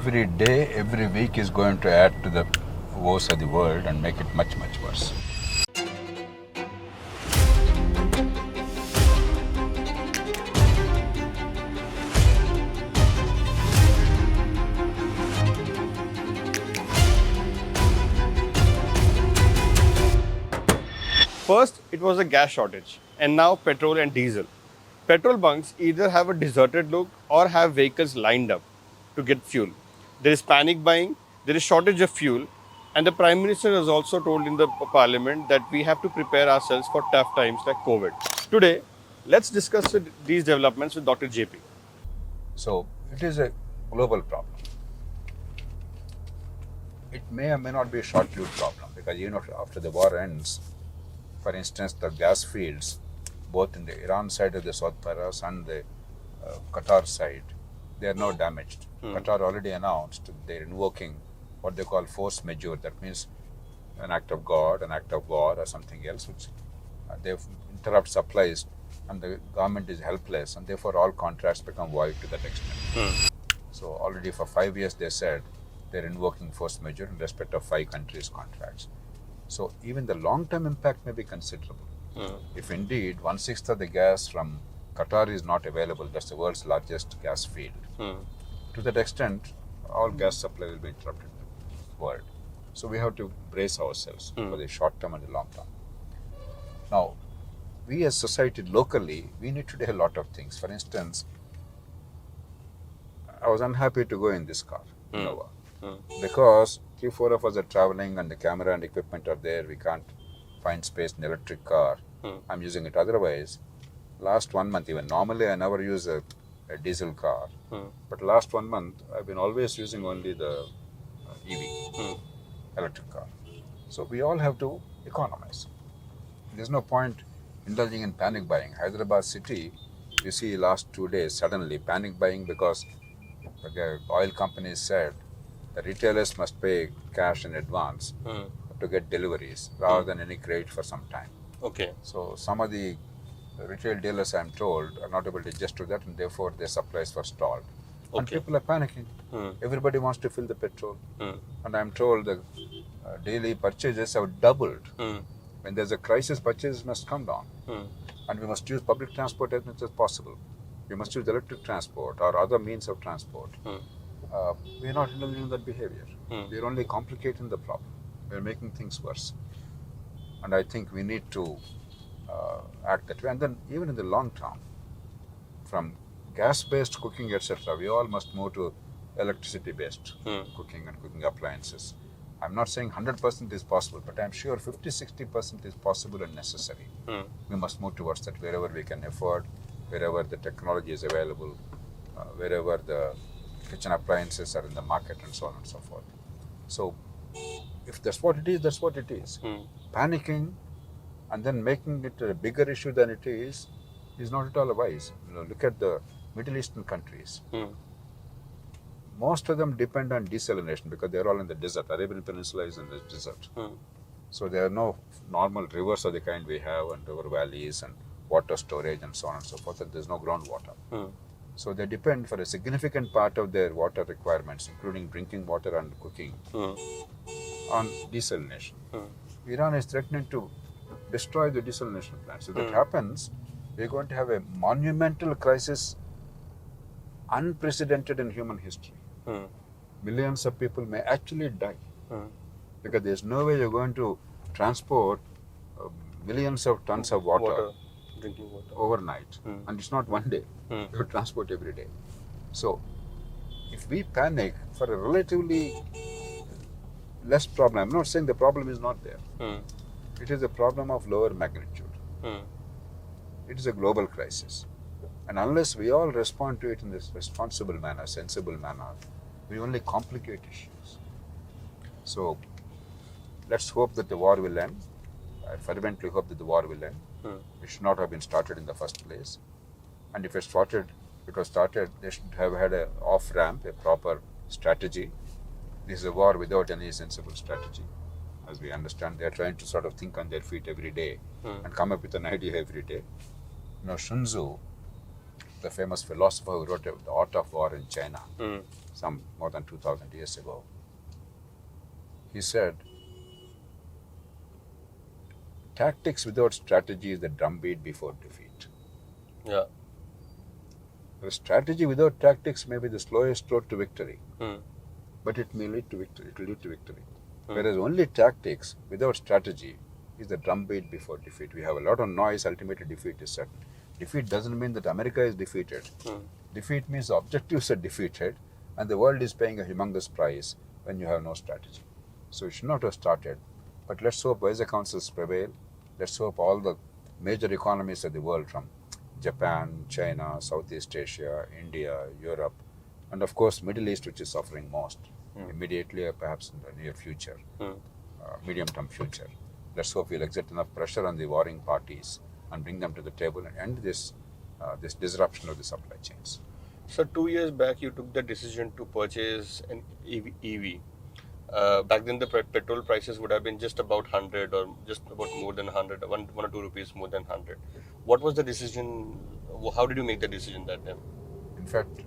every day, every week is going to add to the woes of the world and make it much, much worse. First, it was a gas shortage, and now petrol and diesel. Petrol bunks either have a deserted look or have vehicles lined up to get fuel. There is panic buying, there is shortage of fuel, and the Prime Minister has also told in the Parliament that we have to prepare ourselves for tough times like COVID. Today, let's discuss these developments with Dr. JP. So it is a global problem. It may or may not be a short-lived problem because even after the war ends, for instance, the gas fields, both in the Iran side of the South Paras and the Qatar side, they are now damaged. Qatar already announced they're invoking what they call force majeure. That means an act of God, an act of war, or something else, which they interrupt supplies, and the government is helpless, and therefore all contracts become void to that extent. So already for 5 years they said they're invoking force majeure in respect of 5 countries' contracts. So even the long-term impact may be considerable. If indeed 1/6 of the gas from Qatar is not available, that's the world's largest gas field. To that extent, all gas supply will be interrupted in the world. So we have to brace ourselves for the short term and the long term. Now, we as society locally, we need to do a lot of things. For instance, I was unhappy to go in this car, Innova, because 3-4 of us are traveling and the camera and equipment are there. We can't find space in the electric car. I'm using it. Otherwise, last 1 month, even normally I never use a diesel car, but last 1 month I've been always using only the EV, electric car. So we all have to economize. There's no point indulging in panic buying. Hyderabad city, you see last 2 days suddenly panic buying because the oil companies said the retailers must pay cash in advance to get deliveries rather than any credit for some time. Okay. So some of the retail dealers, I'm told, are not able to just do that, and therefore their supplies were stalled. And people are panicking. Everybody wants to fill the petrol. And I'm told the daily purchases have doubled. When there's a crisis, purchases must come down. And we must use public transport as much as possible. We must use electric transport or other means of transport. We're not indulging in that behavior. We're only complicating the problem. We're making things worse. And I think we need to act that way. And then even in the long term, from gas-based cooking, etc., we all must move to electricity-based cooking and cooking appliances. I'm not saying 100% is possible, but I'm sure 50-60% is possible and necessary. We must move towards that wherever we can afford, wherever the technology is available, wherever the kitchen appliances are in the market, and so on and so forth. So if that's what it is, that's what it is. Panicking and then making it a bigger issue than it is not at all wise. Look at the Middle Eastern countries. Most of them depend on desalination because they're all in the desert. Arabian Peninsula is in the desert. So there are no normal rivers of the kind we have, and river valleys and water storage and so on and so forth, and there's no groundwater. So they depend for a significant part of their water requirements, including drinking water and cooking, on desalination. Iran is threatening to destroy the desalination plants. If that happens, we're going to have a monumental crisis unprecedented in human history. Millions of people may actually die because there's no way you're going to transport millions of tons of water, Drinking water, overnight. And it's not one day. You transport every day. So if we panic for a relatively less problem, I'm not saying the problem is not there. It is a problem of lower magnitude. It is a global crisis. And unless we all respond to it in this responsible manner, sensible manner, we only complicate issues. So let's hope that the war will end. I fervently hope that the war will end. It should not have been started in the first place. And if it was started, they should have had an off-ramp, a proper strategy. This is a war without any sensible strategy. As we understand, they are trying to sort of think on their feet every day and come up with an idea every day. Sun Tzu the famous philosopher who wrote The Art of War in China, some more than 2,000 years ago. He said, tactics without strategy is the drumbeat before defeat. Yeah. The strategy without tactics may be the slowest road to victory, but it may lead to victory. It will lead to victory. Whereas only tactics without strategy is the drumbeat before defeat. We have a lot of noise, ultimately defeat is certain. Defeat doesn't mean that America is defeated. Defeat means the objectives are defeated and the world is paying a humongous price when you have no strategy. So you should not have started. But let's hope wiser counsels prevail. Let's hope all the major economies of the world, from Japan, China, Southeast Asia, India, Europe, and of course Middle East, which is suffering most, immediately or perhaps in the near future, medium-term future. Let's hope we'll exert enough pressure on the warring parties and bring them to the table and end this disruption of the supply chains. So 2 years back, you took the decision to purchase an EV. Back then, the petrol prices would have been just about 100 or just about more than 100, 1 or 2 rupees more than 100. What was the decision? How did you make the decision that time? In fact,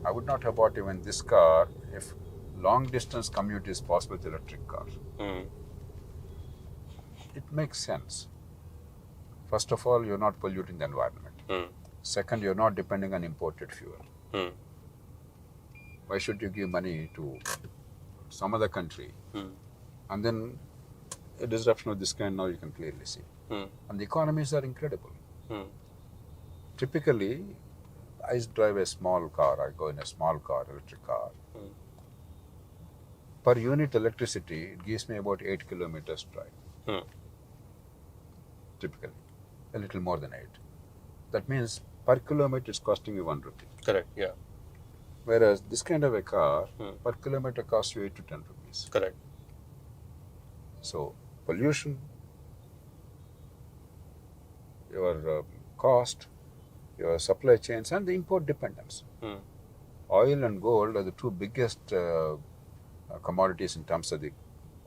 I would not have bought even this car if long distance commute is possible with electric car. It makes sense. First of all, you're not polluting the environment. Second, you're not depending on imported fuel. Why should you give money to some other country and then a disruption of this kind now you can clearly see. And the economies are incredible. Typically, I drive a small car, I go in a small car, electric car. Per unit electricity, it gives me about 8 kilometers drive. Typically, a little more than 8. That means per kilometer it's costing me 1 rupee. Correct, yeah. Whereas this kind of a car, per kilometer costs you 8 to 10 rupees. Correct. So, pollution, your cost, your supply chains, and the import dependence. Oil and gold are the two biggest commodities in terms of the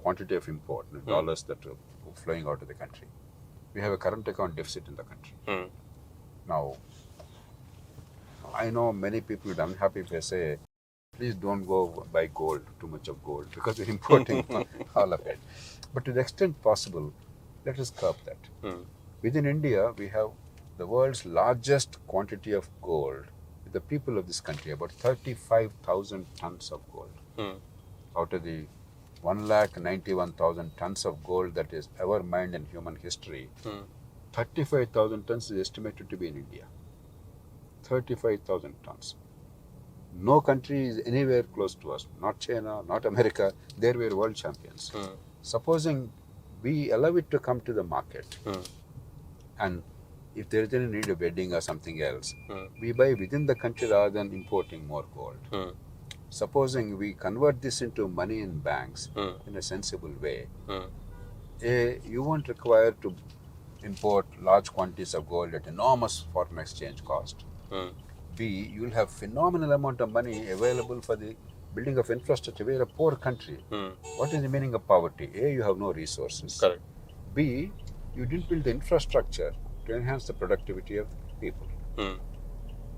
quantity of import, the dollars that are flowing out of the country. We have a current account deficit in the country. Now, I know many people will be unhappy if I say, please don't go buy gold, too much of gold, because we're importing all of it. But to the extent possible, let us curb that. Within India, we have the world's largest quantity of gold with the people of this country, about 35,000 tons of gold. Out of the 191,000 tons of gold that is ever mined in human history, 35,000 tons is estimated to be in India. 35,000 tons. No country is anywhere close to us. Not China, not America. There we are world champions. Supposing we allow it to come to the market, and if there is any need of wedding or something else, we buy within the country rather than importing more gold. Supposing we convert this into money in banks in a sensible way, A, you won't require to import large quantities of gold at enormous foreign exchange cost. B, you will have phenomenal amount of money available for the building of infrastructure. We are a poor country. What is the meaning of poverty? A, you have no resources. Correct. B, you didn't build the infrastructure to enhance the productivity of people.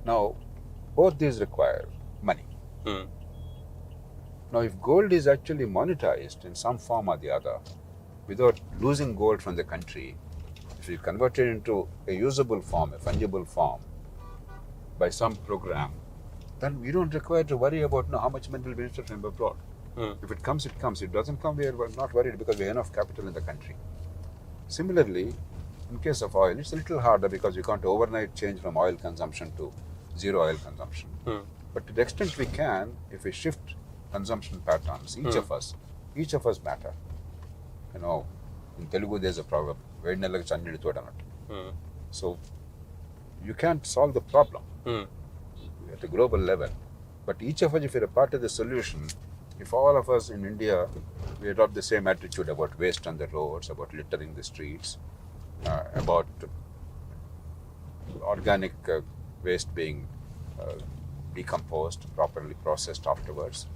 Now, both these require money. Now, if gold is actually monetized in some form or the other, without losing gold from the country, if you convert it into a usable form, a fungible form, by some program, then we don't require to worry about how much money will be invested from abroad. If it comes, it comes. If it doesn't come, we are not worried because we have enough capital in the country. Similarly, in case of oil, it's a little harder because we can't overnight change from oil consumption to zero oil consumption. But to the extent we can, if we shift consumption patterns, each of us matter. You know, in Telugu there's a proverb, so you can't solve the problem at a global level. But each of us, if we're a part of the solution, if all of us in India, we adopt the same attitude about waste on the roads, about littering the streets, about organic waste being decomposed, properly processed afterwards,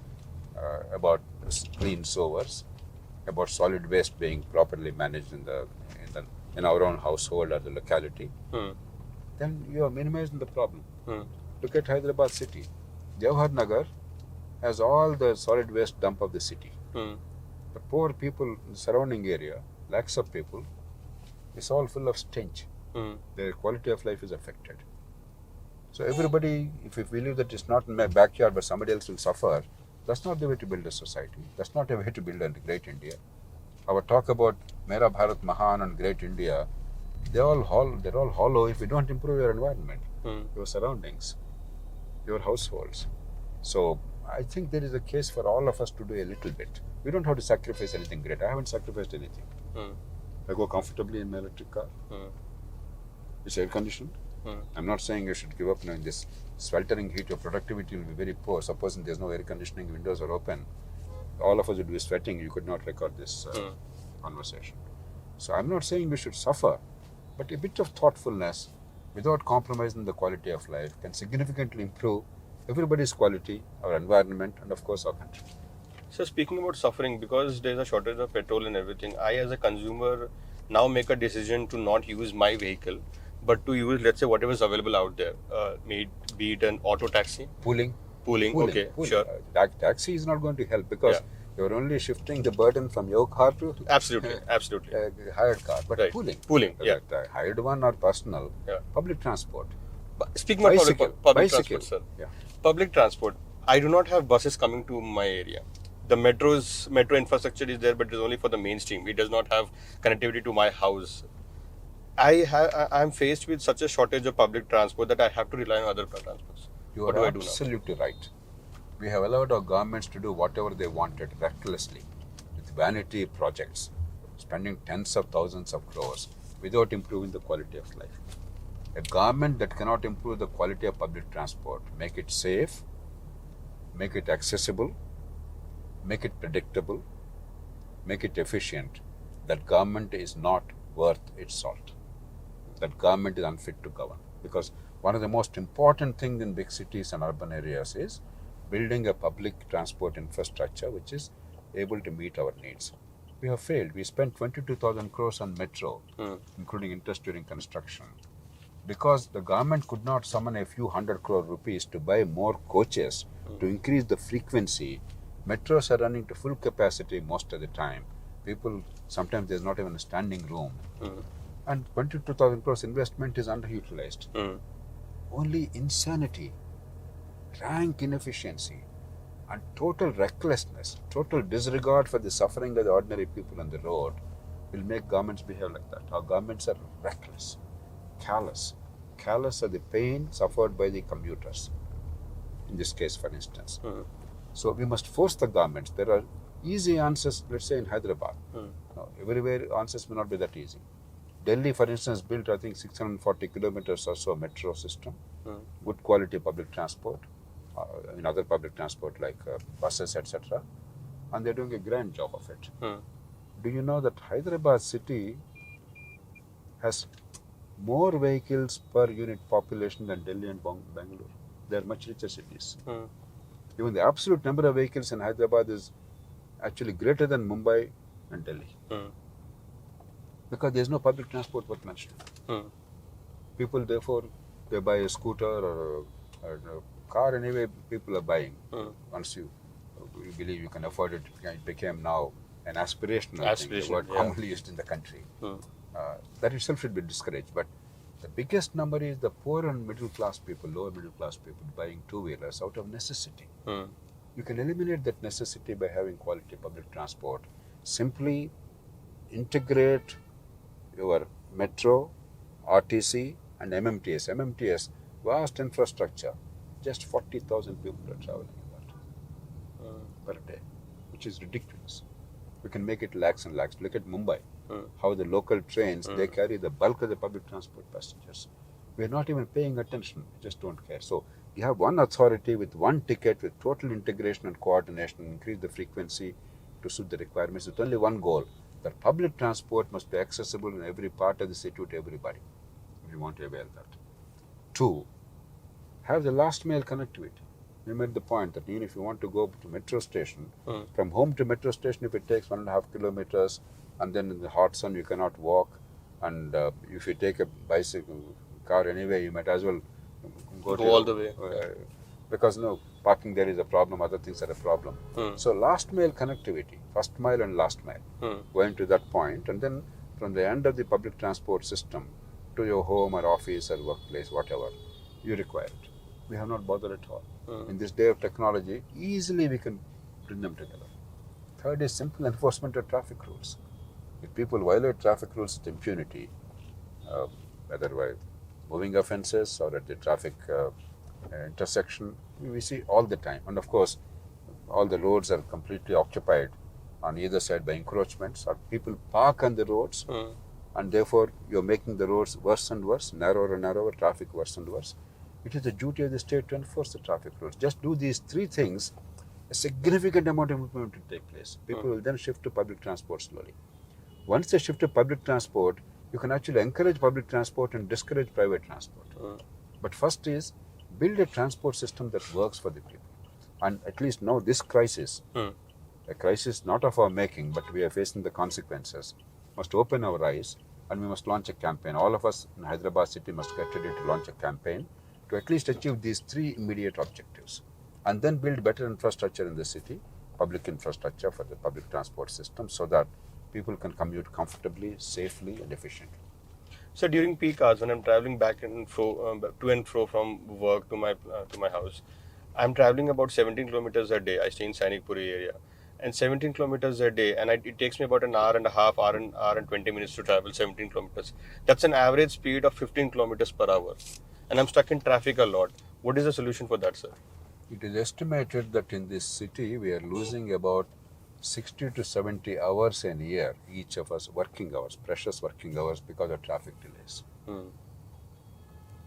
about clean sewers, about solid waste being properly managed in our own household or the locality, then you are minimizing the problem. Look at Hyderabad city. Jawahar Nagar has all the solid waste dump of the city. The poor people in the surrounding area, lakhs of people, it's all full of stench. Their quality of life is affected. So everybody, if we believe that it's not in my backyard but somebody else will suffer, that's not the way to build a society. That's not a way to build a great India. Our talk about Mera Bharat Mahan and Great India, they're all hollow if you don't improve your environment, your surroundings, your households. So I think there is a case for all of us to do a little bit. We don't have to sacrifice anything great. I haven't sacrificed anything. I go comfortably in my electric car. It's air conditioned. I'm not saying you should give up in this sweltering heat. Your productivity will be very poor. Supposing there's no air conditioning, windows are open, all of us would be sweating. You could not record this conversation. So I'm not saying we should suffer, but a bit of thoughtfulness without compromising the quality of life can significantly improve everybody's quality, our environment, and of course our country. So speaking about suffering, because there's a shortage of petrol and everything, I as a consumer now make a decision to not use my vehicle, but to use, let's say, whatever is available out there, be it an auto taxi. Pooling. Okay, sure. Taxi is not going to help because you're only shifting the burden from your car to absolutely hired car. But right. pooling, yeah, hired one or personal, public transport. Speaking about public transport, sir. Yeah. Public transport. I do not have buses coming to my area. The metro infrastructure is there, but it is only for the mainstream. It does not have connectivity to my house. I am faced with such a shortage of public transport that I have to rely on other transports. You are absolutely right. We have allowed our governments to do whatever they wanted recklessly with vanity projects, spending tens of thousands of crores without improving the quality of life. A government that cannot improve the quality of public transport, make it safe, make it accessible, make it predictable, make it efficient, that government is not worth its salt. That government is unfit to govern. Because one of the most important things in big cities and urban areas is building a public transport infrastructure which is able to meet our needs. We have failed. We spent 22,000 crores on metro, including interest during construction, because the government could not summon a few 100 crore rupees to buy more coaches to increase the frequency. Metros are running to full capacity most of the time. People, sometimes there's not even a standing room. And 22,000 crores investment is underutilized. Only insanity, rank inefficiency, and total recklessness, total disregard for the suffering of the ordinary people on the road will make governments behave like that. Our governments are reckless, callous of the pain suffered by the commuters, in this case, for instance. So we must force the governments. There are easy answers, let's say in Hyderabad. Everywhere answers may not be that easy. Delhi, for instance, built, I think, 640 kilometers or so metro system, good quality public transport, other public transport like buses, etc. And they're doing a grand job of it. Do you know that Hyderabad city has more vehicles per unit population than Delhi and Bangalore? They're much richer cities. Even the absolute number of vehicles in Hyderabad is actually greater than Mumbai and Delhi. Because there's no public transport worth mentioning. People, therefore, they buy a scooter or a car anyway, people are buying. Once you believe you can afford it, it became now an aspirational thing, the word commonly used in the country. That itself should be discouraged. But the biggest number is the poor and middle class people, lower middle class people buying two-wheelers out of necessity. You can eliminate that necessity by having quality public transport. Simply integrate your metro, RTC and MMTS. MMTS, vast infrastructure. Just 40,000 people are traveling in that per day, which is ridiculous. We can make it lakhs and lakhs. Look at Mumbai, how the local trains, they carry the bulk of the public transport passengers. We're not even paying attention. We just don't care. So you have one authority with one ticket with total integration and coordination, increase the frequency to suit the requirements with only one goal, that public transport must be accessible in every part of the city to everybody if you want to avail that. 2, have the last mile connectivity. We made the point that even if you want to go to metro station, from home to metro station, if it takes 1.5 kilometers, and then in the hot sun you cannot walk, and if you take a bicycle, car anyway, you might as well go all the way. because parking there is a problem, other things are a problem. So last mile connectivity, first mile and last mile, going to that point, and then from the end of the public transport system to your home or office or workplace, whatever, you require it. We have not bothered at all. In this day of technology, easily we can bring them together. Third is simple enforcement of traffic rules. If people violate traffic rules with impunity, whether by moving offences or at the traffic intersection, we see all the time. And of course, all the roads are completely occupied on either side by encroachments, or people park on the roads, and therefore you're making the roads worse and worse, narrower and narrower, traffic worse and worse. It is the duty of the state to enforce the traffic rules. Just do these three things, a significant amount of improvement will take place. People will then shift to public transport slowly. Once they shift to public transport, you can actually encourage public transport and discourage private transport. But first is build a transport system that works for the people. And at least now this crisis, a crisis not of our making, but we are facing the consequences, must open our eyes, and we must launch a campaign. All of us in Hyderabad city must get ready to launch a campaign to at least achieve these three immediate objectives. And then build better infrastructure in the city, public infrastructure for the public transport system, so that people can commute comfortably, safely, and efficiently. So during peak hours, when I'm traveling back and fro, to and fro from work to my house, I'm traveling about 17 kilometers a day. I stay in Sainik Puri area, and 17 kilometers a day, and it takes me about an hour and a half, hour and 20 minutes to travel 17 kilometers. That's an average speed of 15 kilometers per hour, and I'm stuck in traffic a lot. What is the solution for that, sir? It is estimated that in this city we are losing about 60 to 70 hours a year, each of us, working hours, precious working hours, because of traffic delays.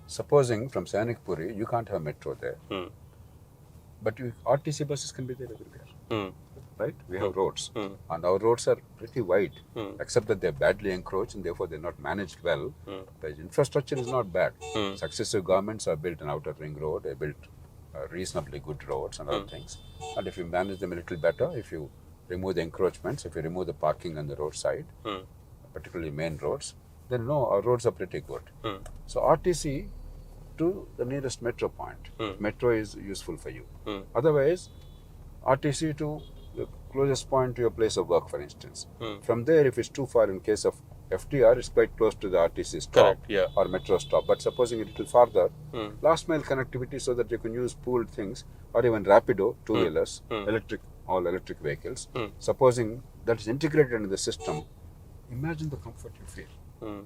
Supposing from Sainik Puri, you can't have metro there, but RTC buses can be there everywhere. Right? We have roads, and our roads are pretty wide, except that they're badly encroached and therefore they're not managed well. The infrastructure is not bad. Successive governments have built an outer ring road, they built reasonably good roads and other things. And if you manage them a little better, if you remove the encroachments, if you remove the parking on the roadside, particularly main roads, then our roads are pretty good. So RTC to the nearest metro point. Metro is useful for you. Otherwise, RTC to the closest point to your place of work, for instance. From there, if it's too far, in case of FTR, it's quite close to the RTC stop or metro stop. But supposing a little farther, last mile connectivity, so that you can use pooled things, or even Rapido, two-wheelers, all electric vehicles. Supposing that is integrated into the system, imagine the comfort you feel.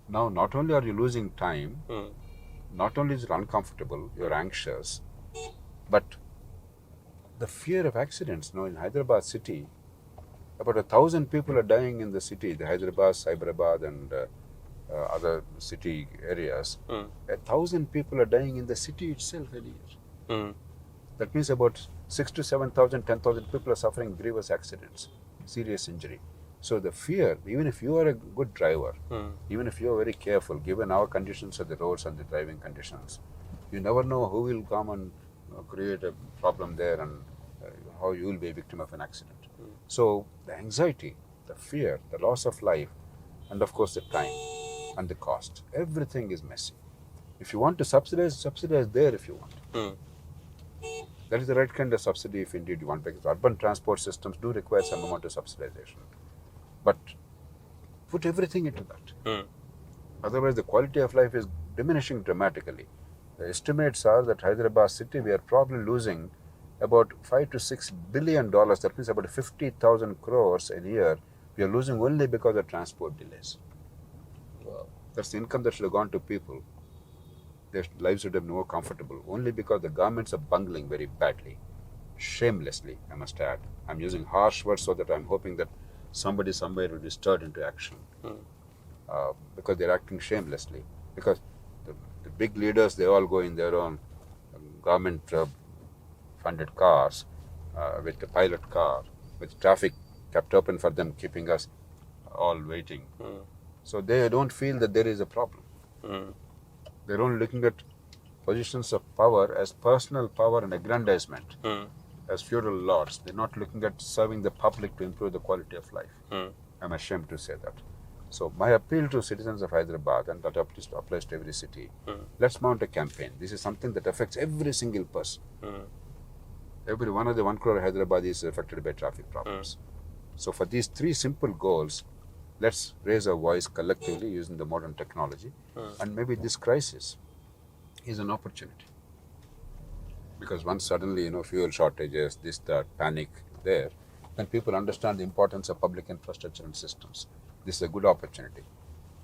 Now, not only are you losing time, not only is it uncomfortable, you're anxious, but the fear of accidents. Now, in Hyderabad city, about 1,000 people are dying in the city, the Hyderabad, Cyberabad, and other city areas. 1,000 people are dying in the city itself a year. That means about 6,000 to 7,000, 10,000 people are suffering grievous accidents, serious injury. So the fear, even if you are a good driver, even if you are very careful, given our conditions of the roads and the driving conditions, you never know who will come and create a problem there, and how you will be a victim of an accident. So the anxiety, the fear, the loss of life, and of course the time and the cost, everything is messy. If you want to subsidize there if you want. That is the right kind of subsidy if indeed you want, because urban transport systems do require some amount of subsidization. But put everything into that. Otherwise, the quality of life is diminishing dramatically. The estimates are that Hyderabad city, we are probably losing about $5 to $6 billion. That means about 50,000 crores a year. We are losing only because of transport delays. Wow. That's the income that should have gone to people. Their lives would have been more comfortable. Only because the governments are bungling very badly, shamelessly, I must add. I'm using harsh words so that I'm hoping that somebody somewhere will be stirred into action, because they're acting shamelessly. Because the big leaders, they all go in their own government funded cars, with the pilot car, with traffic kept open for them, keeping us all waiting. So they don't feel that there is a problem. They're only looking at positions of power as personal power and aggrandizement, as feudal lords. They're not looking at serving the public to improve the quality of life. I'm ashamed to say that. So my appeal to citizens of Hyderabad, and that applies to every city, let's mount a campaign. This is something that affects every single person. Every one of the 1 crore Hyderabad is affected by traffic problems. So for these 3 simple goals, let's raise our voice collectively using the modern technology, and maybe this crisis is an opportunity. Because once suddenly, fuel shortages, this, that, panic there, then people understand the importance of public infrastructure and systems. This is a good opportunity.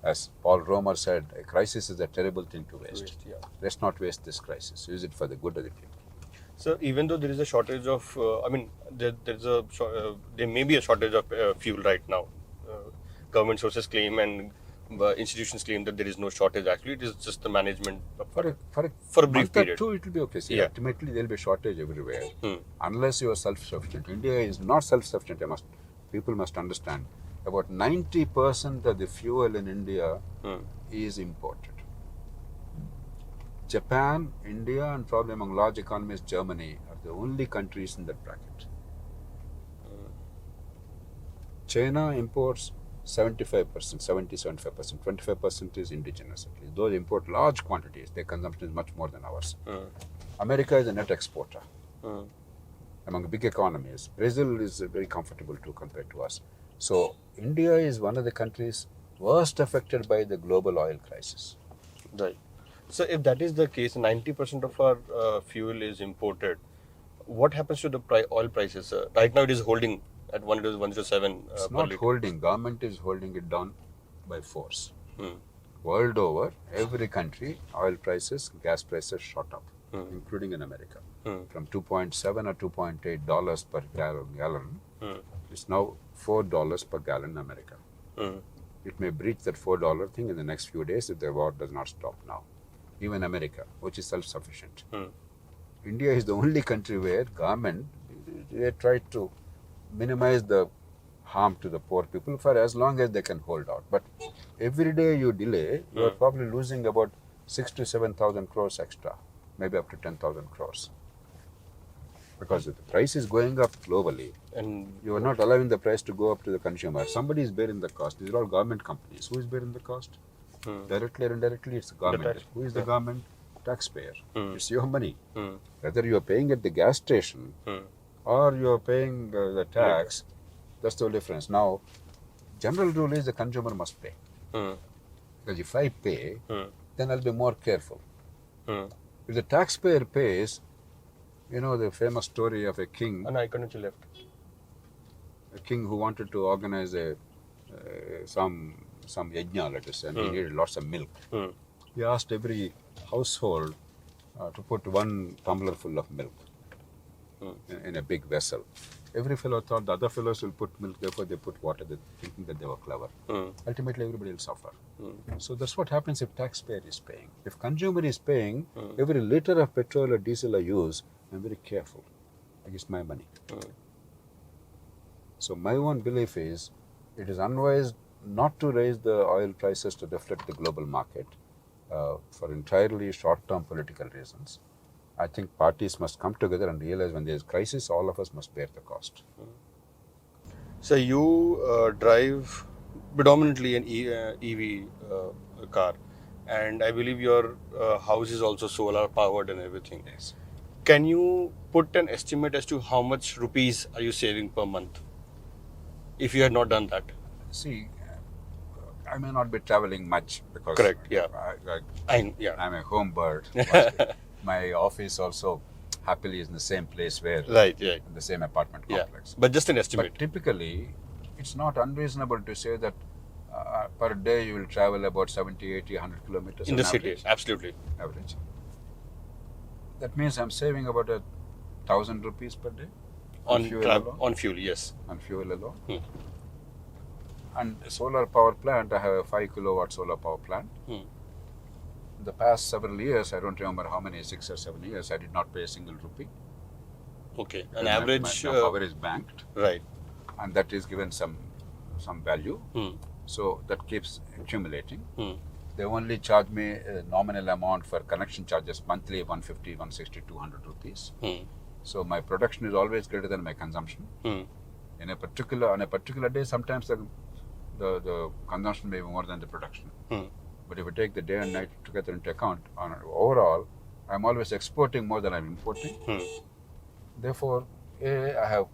As Paul Romer said, a crisis is a terrible thing to waste. Let's not waste this crisis. Use it for the good of the people. So even though there is a shortage of, there may be a shortage of fuel right now. Government sources claim and institutions claim that there is no shortage. Actually, it is just the management For a brief month or period. 2, it will be okay. See, ultimately there will be a shortage everywhere. Unless you are self-sufficient. India is not self-sufficient. People must understand. About 90% of the fuel in India is imported. Japan, India, and probably among large economies, Germany are the only countries in that bracket. China imports 75%, 70-75%. 25% is indigenous. At least. Those import large quantities. Their consumption is much more than ours. America is a net exporter. Among big economies, Brazil is very comfortable too compared to us. So India is one of the countries worst affected by the global oil crisis. Right. So if that is the case, 90% of our fuel is imported. What happens to the oil prices? Right now it is holding at 107. It's not holding. Government is holding it down by force. World over, every country, oil prices, gas prices shot up, including in America. From $2.7 or $2.8 per gallon, it's now $4 per gallon in America. It may breach that $4 thing in the next few days if the war does not stop now. Even America, which is self-sufficient. India is the only country where government they tried to minimize the harm to the poor people for as long as they can hold out. But every day you delay, you are probably losing about 6,000 to 7,000 crores extra, maybe up to 10,000 crores. Because the price is going up globally, and you are not allowing the price to go up to the consumer. Somebody is bearing the cost. These are all government companies. Who is bearing the cost? Directly or indirectly, it's the government. Who is the government? Taxpayer. It's your money. Whether you are paying at the gas station or you are paying the tax, that's the difference. Now, general rule is the consumer must pay. Because if I pay, then I'll be more careful. If the taxpayer pays, the famous story of a king. An icon which left. A king who wanted to organize some yajna, let us say, and he needed lots of milk. He asked every household to put 1 tumbler full of milk in a big vessel. Every fellow thought the other fellows will put milk, therefore they put water, thinking that they were clever. Ultimately, everybody will suffer. So that's what happens if taxpayer is paying. If consumer is paying, every liter of petrol or diesel I use, I'm very careful. Like it's my money. So my own belief is, it is unwise not to raise the oil prices to reflect the global market for entirely short-term political reasons. I think parties must come together and realize when there is crisis, all of us must bear the cost. So you drive predominantly an EV car, and I believe your house is also solar powered and everything. Yes. Can you put an estimate as to how much rupees are you saving per month if you had not done that? See, I may not be traveling much because Correct, yeah. I'm a home bird. My office also happily is in the same place where in the same apartment complex. But just an estimate. But typically, it's not unreasonable to say that per day you will travel about 70, 80, 100 kilometers. In the city, absolutely. Average. That means I'm saving about 1,000 rupees per day on fuel, yes. On fuel alone. And solar power plant, I have a 5 kilowatt solar power plant. In the past several years, I don't remember how many, 6 or 7 years, I did not pay a single rupee. Okay, an average... My power is banked. Right. And that is given some value. So that keeps accumulating. They only charge me a nominal amount for connection charges monthly, 150, 160, 200 rupees. So my production is always greater than my consumption. On a particular day, sometimes the the consumption may be more than the production. But if you take the day and night together into account, on overall, I'm always exporting more than I'm importing. Therefore, I have,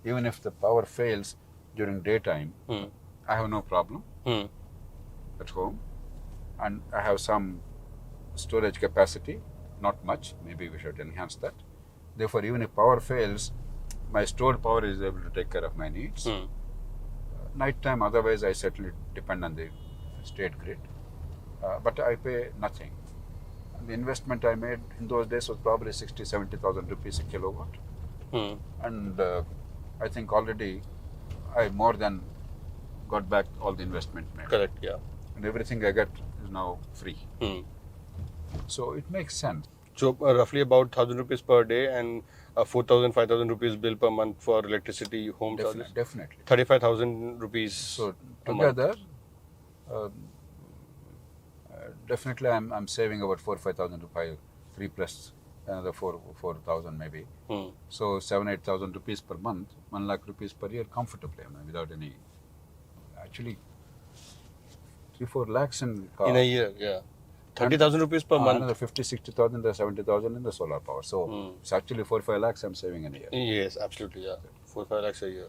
even if the power fails during daytime, I have no problem at home, and I have some storage capacity, not much. Maybe we should enhance that. Therefore, even if power fails, my stored power is able to take care of my needs. Nighttime, otherwise, I certainly depend on the state grid, but I pay nothing. And the investment I made in those days was probably 60,000-70,000 rupees a kilowatt, and I think already I more than got back all the investment made. Correct, yeah. And everything I get is now free. So it makes sense. So roughly about 1,000 rupees per day and 4,000, 5,000 rupees bill per month for electricity, home charges. Definitely. 35,000 rupees. So together, definitely I'm saving about 4,000-5,000 rupees, 3 plus another 4,000 maybe. So 7,000-8,000 rupees per month, 1 lakh rupees per year comfortably, without any. Actually, 3-4 lakhs in a year, yeah. 30,000 rupees per month. Another 50-60,000 or 70,000 in the solar power. So it's actually 4-5 lakhs I'm saving in a year. Yes, absolutely, yeah. 4-5 lakhs a year.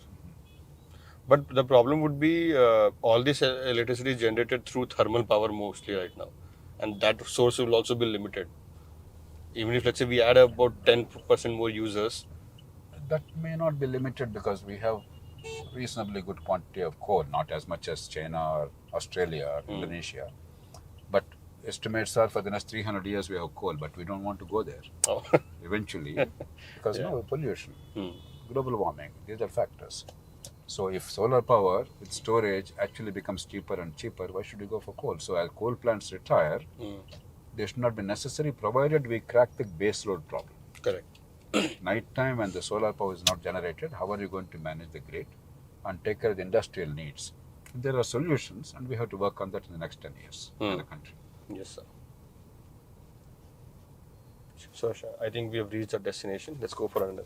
But the problem would be all this electricity is generated through thermal power mostly right now. And that source will also be limited. Even if, let's say, we add about 10% more users. That may not be limited because we have reasonably good quantity of coal, not as much as China or Australia or Indonesia. But estimates are for the next 300 years we have coal, but we don't want to go there eventually because no pollution, global warming, these are factors. So if solar power with storage actually becomes cheaper and cheaper, why should we go for coal? So as coal plants retire, they should not be necessary provided we crack the base load problem. Correct. Nighttime when the solar power is not generated, how are you going to manage the grid and take care of the industrial needs? There are solutions and we have to work on that in the next 10 years in the country. Yes, sir. So, I think we have reached our destination. Let's go for another.